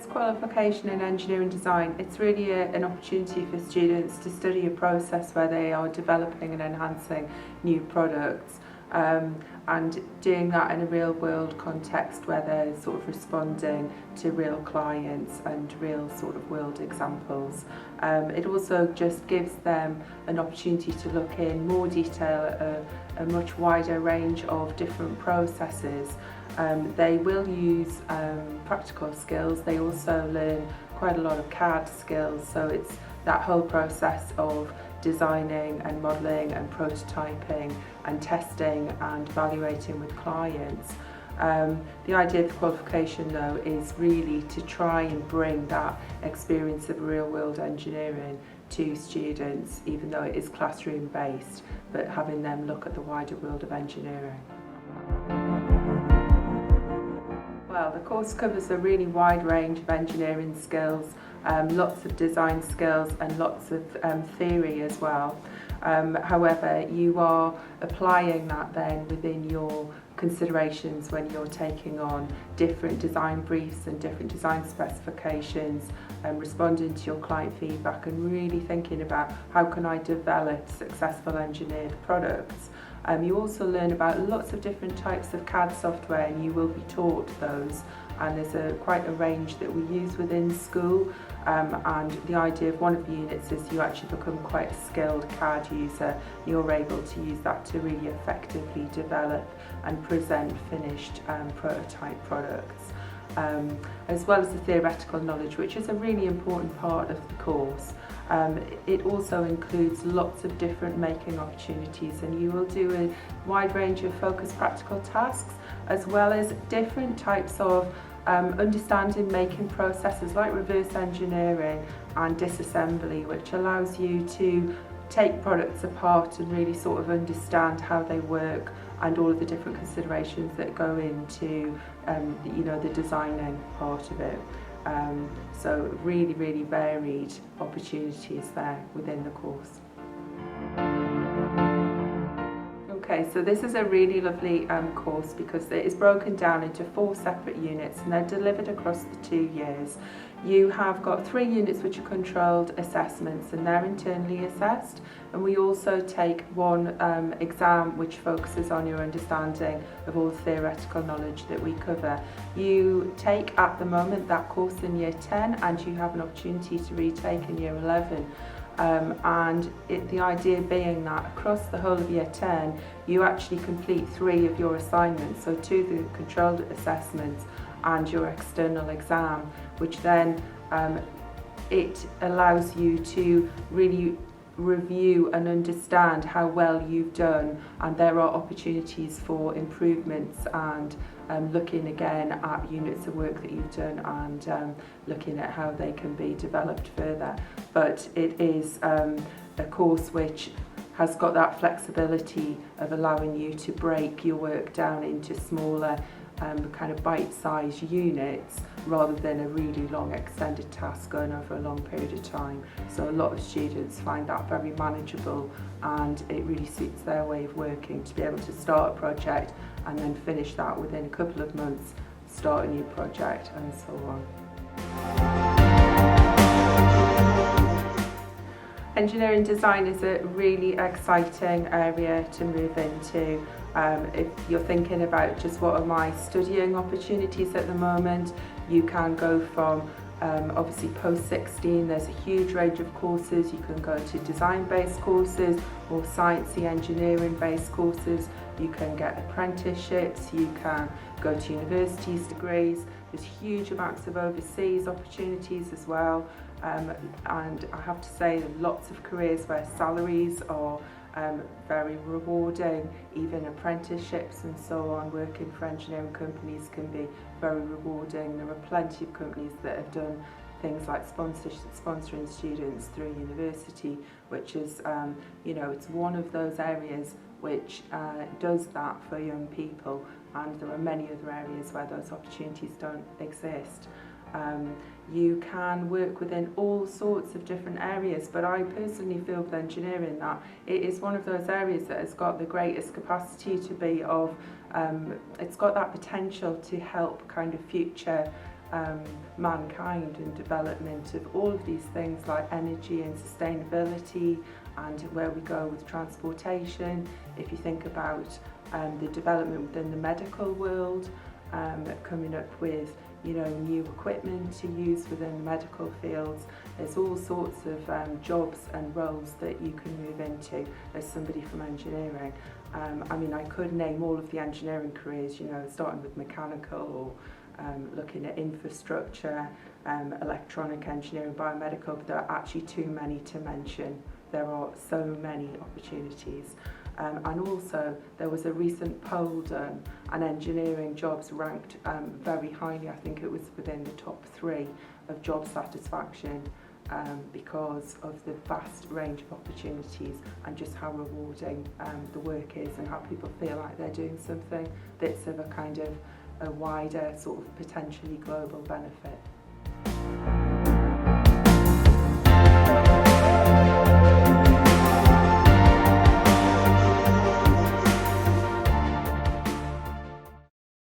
TGS qualification in engineering design, it's really an opportunity for students to study a process where they are developing and enhancing new products, and doing that in a real world context where they're sort of responding to real clients and real sort of world examples. It also just gives them an opportunity to look in more detail at a much wider range of different processes. They will use practical skills. They also learn quite a lot of CAD skills, so it's that whole process of designing and modelling and prototyping and testing and evaluating with clients. The idea of the qualification though is really to try and bring that experience of real world engineering to students, even though it is classroom based, but having them look at the wider world of engineering. Well, the course covers a really wide range of engineering skills, lots of design skills and lots of theory as well. However, you are applying that then within your considerations when you're taking on different design briefs and different design specifications, and responding to your client feedback and really thinking about how can I develop successful engineered products. You also learn about lots of different types of CAD software, and you will be taught those, and there's quite a range that we use within school, and the idea of one of the units is you actually become quite a skilled CAD user. You're able to use that to really effectively develop and present finished prototype products, as well as the theoretical knowledge, which is a really important part of the course. It also includes lots of different making opportunities, and you will do a wide range of focused practical tasks, as well as different types of understanding making processes like reverse engineering and disassembly, which allows you to take products apart and really sort of understand how they work and all of the different considerations that go into the designing part of it. So really varied opportunities there within the course. Okay, so this is a really lovely course because it is broken down into 4 separate units and they're delivered across the 2 years. You have got 3 units which are controlled assessments, and they're internally assessed, and we also take one exam which focuses on your understanding of all the theoretical knowledge that we cover. You take at the moment that course in year 10 and you have an opportunity to retake in year 11. The idea being that across the whole of year 10 you actually complete 3 of your assignments, so 2 of the controlled assessments and your external exam, which then it allows you to really review and understand how well you've done, and there are opportunities for improvements and looking again at units of work that you've done and looking at how they can be developed further. But it is a course which has got that flexibility of allowing you to break your work down into smaller kind of bite-sized units rather than a really long extended task going over a long period of time. So a lot of students find that very manageable, and it really suits their way of working to be able to start a project and then finish that within a couple of months, start a new project and so on. Engineering design is a really exciting area to move into. If you're thinking about just what are my studying opportunities at the moment, you can go from obviously post 16, there's a huge range of courses. You can go to design based courses or sciencey engineering based courses. You can get apprenticeships, you can go to universities degrees. There's huge amounts of overseas opportunities as well, and I have to say lots of careers where salaries are very rewarding. Even apprenticeships and so on, working for engineering companies can be very rewarding. There are plenty of companies that have done things like sponsoring students through university, which is it's one of those areas which does that for young people, and there are many other areas where those opportunities don't exist. You can work within all sorts of different areas, but I personally feel with engineering that it is one of those areas that has got the greatest capacity to be of, it's got that potential to help kind of future mankind and development of all of these things like energy and sustainability, and where we go with transportation. If you think about the development within the medical world, coming up with new equipment to use within the medical fields, there's all sorts of jobs and roles that you can move into as somebody from engineering. I mean, I could name all of the engineering careers, starting with mechanical or looking at infrastructure, electronic engineering, biomedical, but there are actually too many to mention. There are so many opportunities. And also there was a recent poll done, and engineering jobs ranked very highly. I think it was within the top 3 of job satisfaction, because of the vast range of opportunities and just how rewarding the work is, and how people feel like they're doing something that's of a kind of a wider sort of potentially global benefit.